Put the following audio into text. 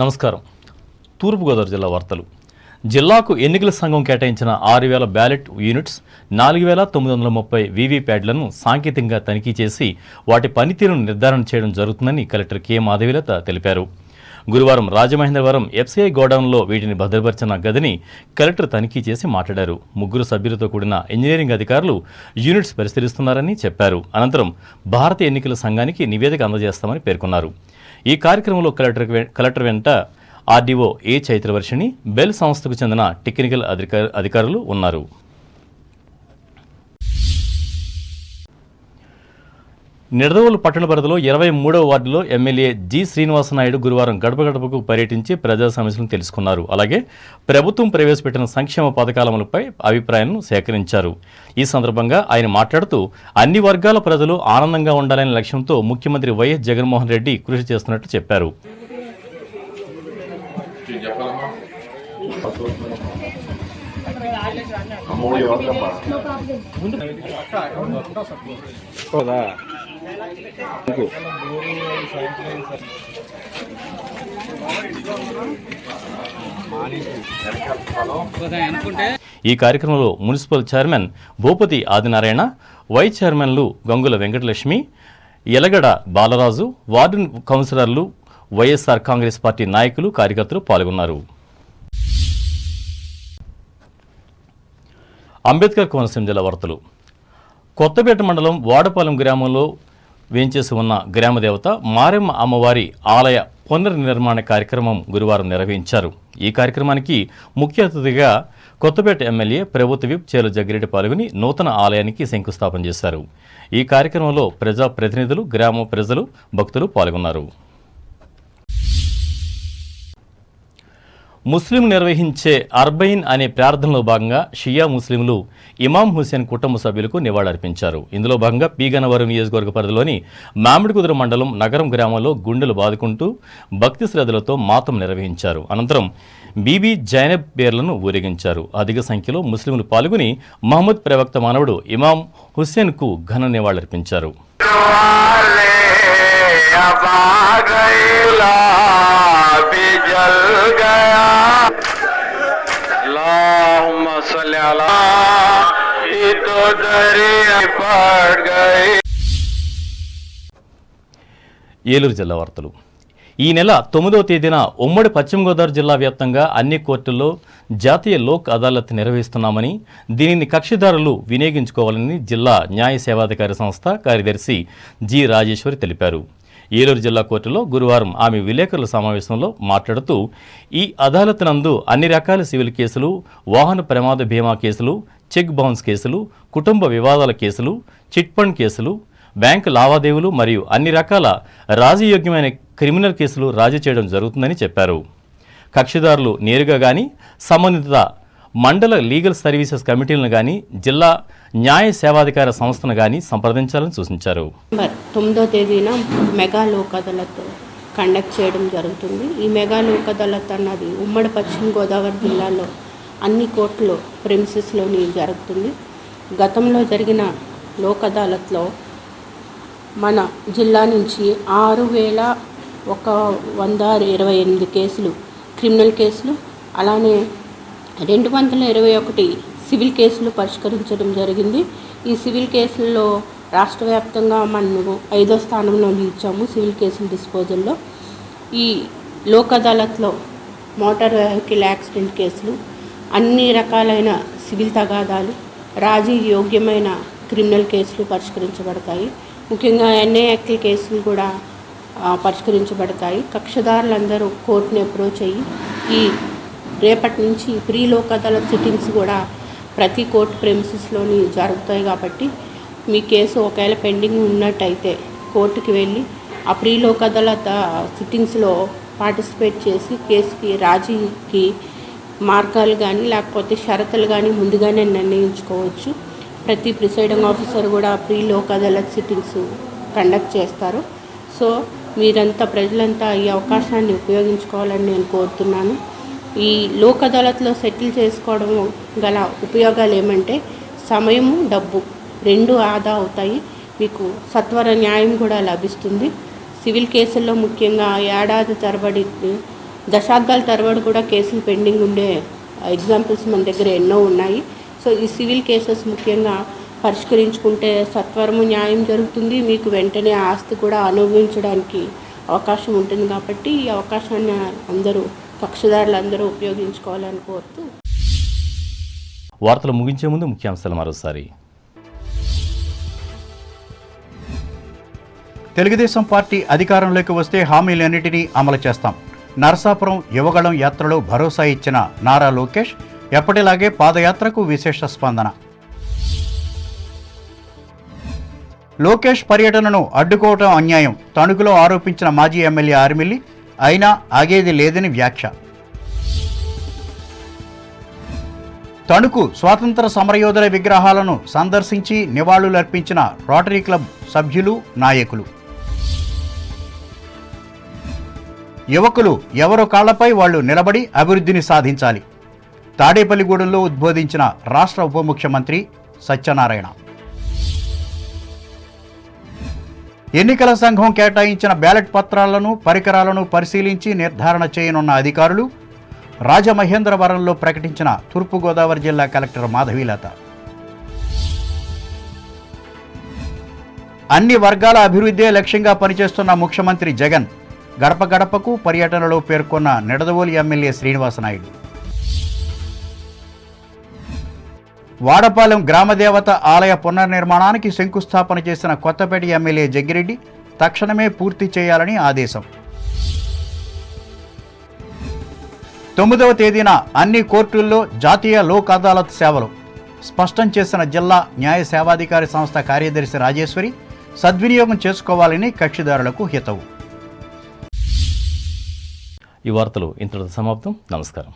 నమస్కారం. తూర్పుగోదావరి జిల్లా వార్తలు. జిల్లాకు ఎన్నికల సంఘం కేటాయించిన 6000 బ్యాలెట్ యూనిట్స్, 4930 వీవీప్యాడ్లను సాంకేతికంగా తనిఖీ చేసి వాటి పనితీరును నిర్ధారణ చేయడం జరుగుతుందని కలెక్టర్ కె మాధవీలత తెలిపారు. గురువారం రాజమహేంద్రవరం ఎఫ్సీఐ గోడౌన్లో వీటిని భద్రపరిచిన గదిని కలెక్టర్ తనిఖీ చేసి మాట్లాడారు. 3 సభ్యులతో కూడిన ఇంజనీరింగ్ అధికారులు యూనిట్స్ పరిశీలిస్తున్నారని చెప్పారు. అనంతరం భారత ఎన్నికల సంఘానికి నివేదిక అందజేస్తామని పేర్కొన్నారు. ఈ కార్యక్రమంలో కలెక్టర్ వెంట ఆర్డీఓ ఏ చైత్రవర్షిణి, బెల్ సంస్థకు చెందిన టెక్నికల్ అధికారులు ఉన్నారు. నిడదవోలు పట్టణ పరిధిలో 23వ వార్డులో ఎమ్మెల్యే జి శ్రీనివాసనాయుడు గురువారం గడప గడపకు పర్యటించి ప్రజా సమస్యలను తెలుసుకున్నారు. అలాగే ప్రభుత్వం ప్రవేశపెట్టిన సంక్షేమ పథకాలపై అభిప్రాయాలను సేకరించారు. ఈ సందర్భంగా ఆయన మాట్లాడుతూ అన్ని వర్గాల ప్రజలు ఆనందంగా ఉండాలనే లక్ష్యంతో ముఖ్యమంత్రి వైఎస్ జగన్మోహన్ రెడ్డి కృషి చేస్తున్నట్లు చెప్పారు. ఈ కార్యక్రమంలో municipal chairman Bhupathi Adinarayana, vice చైర్మన్లు గంగుల వెంకటలక్ష్మి, ఎలగడ బాలరాజు, వార్డు కౌన్సిలర్లు, వైఎస్ఆర్ కాంగ్రెస్ పార్టీ నాయకులు, కార్యకర్తలు పాల్గొన్నారు. అంబేద్కర్ కోనసీమ జిల్లా వార్తలు. కొత్తపేట మండలం వాడపాలెం గ్రామంలో వేంచేసి ఉన్న గ్రామదేవత మారెమ్మ అమ్మవారి ఆలయ పునర్నిర్మాణ కార్యక్రమం గురువారం నిర్వహించారు. ఈ కార్యక్రమానికి ముఖ్య అతిథిగా కొత్తపేట ఎమ్మెల్యే ప్రభుత్వ విప్ చేల జగ్గిరెడ్డి పాల్గొని నూతన ఆలయానికి శంకుస్థాపన చేశారు. ఈ కార్యక్రమంలో ప్రజాప్రతినిధులు, గ్రామ ప్రజలు, భక్తులు పాల్గొన్నారు. ముస్లింలు నిర్వహించే అర్బయిన్ అనే ప్రార్థనలో భాగంగా షియా ముస్లింలు ఇమాం హుసేన్ కుటుంబ సభ్యులకు నివాళులర్పించారు. ఇందులో భాగంగా పీగన్నవరం నియోజకవర్గ పరిధిలోని మామిడికుదురు మండలం నగరం గ్రామంలో గుండెలు బాదుకుంటూ భక్తి శ్రద్ధలతో మాతం నిర్వహించారు. అనంతరం బీబీ జైనబ్ పేర్లను ఊరేగించారు. అధిక సంఖ్యలో ముస్లింలు పాల్గొని మహమ్మద్ ప్రవక్త మానవుడు ఇమాం హుస్సేన్కు ఘన నివాళులర్పించారు. ఏలూరు జిల్లా వార్తలు. ఈ నెల 9వ తేదీన ఉమ్మడి పశ్చిమ గోదావరి జిల్లా వ్యాప్తంగా అన్ని కోర్టుల్లో జాతీయ లోక్ అదాలత్ నిర్వహిస్తున్నామని, దీనిని కక్షిదారులు వినియోగించుకోవాలని జిల్లా న్యాయ సేవాధికారి సంస్థ కార్యదర్శి జి రాజేశ్వరి తెలిపారు. ఏలూరు జిల్లా కోర్టులో గురువారం ఆమె విలేకరుల సమావేశంలో మాట్లాడుతూ ఈ అదాలత్ నందు అన్ని రకాల సివిల్ కేసులు, వాహన ప్రమాద బీమా కేసులు, చెక్ బౌన్స్ కేసులు, కుటుంబ వివాదాల కేసులు, చిట్ ఫండ్ కేసులు, బ్యాంకు లావాదేవీలు మరియు అన్ని రకాల రాజయోగ్యమైన క్రిమినల్ కేసులు రాజీ చేయడం జరుగుతుందని చెప్పారు. కక్షిదారులు నేరుగా కానీ సంబంధిత మండల లీగల్ సర్వీసెస్ కమిటీలను కానీ జిల్లా న్యాయ సేవాధికార సంస్థను కానీ సంప్రదించాలని సూచించారు. 9వ తేదీన మెగా లోక్ అదాలత్ కండక్ట్ చేయడం జరుగుతుంది. ఈ మెగా లోక్ అదాలత్ అన్నది ఉమ్మడి పశ్చిమ గోదావరి జిల్లాలో అన్ని కోర్టులు ప్రెమిసెస్లోని జరుగుతుంది. గతంలో జరిగిన లోక్ అదాలత్లో మన జిల్లా నుంచి 6128 కేసులు క్రిమినల్ కేసులు, అలానే 221 సివిల్ కేసులు పరిష్కరించడం జరిగింది. ఈ సివిల్ కేసుల్లో రాష్ట్ర వ్యాప్తంగా మనము 5వ స్థానంలో నిలిచాము సివిల్ కేసుల డిస్పోజల్లో. ఈ లోక్ అదాలత్లో మోటార్ వెహికల్ యాక్సిడెంట్ కేసులు, అన్ని రకాలైన సివిల్ తగాదాలు, రాజీ యోగ్యమైన క్రిమినల్ కేసులు పరిష్కరించబడతాయి. ముఖ్యంగా ఎన్ఏఎక్టీ కేసులు కూడా పరిష్కరించబడతాయి. కక్షదారులందరూ కోర్టుని అప్రోచ్ అయ్యి ఈ రేపటి నుంచి ప్రీ లోక్ అదాలత్ సిట్టింగ్స్ కూడా ప్రతి కోర్టు ప్రెమిసెస్లోని జరుగుతాయి. కాబట్టి మీ కేసు ఒకవేళ పెండింగ్ ఉన్నట్టయితే కోర్టుకి వెళ్ళి ఆ ప్రీ లోక్ అదాలత్ సిట్టింగ్స్లో పార్టిసిపేట్ చేసి కేసుకి రాజీకి మార్గాలు కానీ లేకపోతే షరతులు కానీ ముందుగానే నిర్ణయించుకోవచ్చు. ప్రతి ప్రిసైడింగ్ ఆఫీసర్ కూడా pre Lok Adalat sittings conduct చేస్తారు. సో మీరంతా ప్రజలంతా ఈ అవకాశాన్ని ఉపయోగించుకోవాలని నేను కోరుతున్నాను. ఈ లోక్ అదాలత్లో సెటిల్ చేసుకోవడం గల ఉపయోగాలు ఏమంటే సమయము, డబ్బు 2 ఆదా అవుతాయి. మీకు సత్వర న్యాయం కూడా లభిస్తుంది. సివిల్ కేసుల్లో ముఖ్యంగా ఏడాది తరబడి దశాబ్దాల తరబడి కూడా కేసులు పెండింగ్ ఉండే ఎగ్జాంపుల్స్ మన దగ్గర ఎన్నో ఉన్నాయి. సో ఈ సివిల్ కేసెస్ ముఖ్యంగా పరిష్కరించుకుంటే సత్వరము న్యాయం జరుగుతుంది, మీకు వెంటనే ఆస్తి కూడా అనుభవించడానికి అవకాశం ఉంటుంది. కాబట్టి ఈ అవకాశాన్ని అందరూ కక్షదారులందరూ ఉపయోగించుకోవాలని కోరుతూ వార్తలు ముగించే ముందు ముఖ్యాంశాలు మరోసారి. తెలుగుదేశం పార్టీ అధికారంలోకి వస్తే హామీలన్నింటినీ అమలు చేస్తాం. నరసాపురం యువగళం యాత్రలో భరోసా ఇచ్చిన నారా లోకేష్ ఎప్పటిలాగే పాదయాత్రకు విశేష స్పందన. లోకేష్ పర్యటనను అడ్డుకోవటం అన్యాయం, తణుకులో ఆరోపించిన మాజీ ఎమ్మెల్యే ఆర్మిల్లి. అయినా ఆగేది లేదని వ్యాఖ్య. తణుకు స్వాతంత్ర సమరయోధుల విగ్రహాలను సందర్శించి నివాళులర్పించిన రోటరీ క్లబ్ సభ్యులు, నాయకులు. యువకులు ఎవరో కాళ్లపై వాళ్లు నిలబడి అభివృద్ధిని సాధించాలి. తాడేపల్లిగూడెంలో ఉద్బోధించిన రాష్ట్ర ఉప ముఖ్యమంత్రి సత్యనారాయణ. ఎన్నికల సంఘం కేటాయించిన బ్యాలెట్ పత్రాలను, పరికరాలను పరిశీలించి నిర్ధారణ చేయనున్న అధికారులు. రాజమహేంద్రవరంలో ప్రకటించిన తూర్పుగోదావరి జిల్లా కలెక్టర్ మాధవీలత. అన్ని వర్గాల అభివృద్ధే లక్ష్యంగా పనిచేస్తున్న ముఖ్యమంత్రి జగన్. గడప గడపకు పర్యటనలో పేర్కొన్న నిడదవోలు ఎమ్మెల్యే శ్రీనివాసనాయుడు. వాడపాలెం గ్రామదేవత ఆలయ పునర్నిర్మాణానికి శంకుస్థాపన చేసిన కొత్తపేట ఎమ్మెల్యే జగ్గిరెడ్డి తక్షణమే పూర్తి చేయాలని ఆదేశం. 9వ తేదీన అన్ని కోర్టుల్లో జాతీయ లోక్ అదాలత్ సేవలు స్పష్టం చేసిన జిల్లా న్యాయ సేవాధికారి సంస్థ కార్యదర్శి రాజేశ్వరి. సద్వినియోగం చేసుకోవాలని కక్షిదారులకు హితవు. ఈ వార్తలు ఇంతటితో సమాప్తం. నమస్కారం.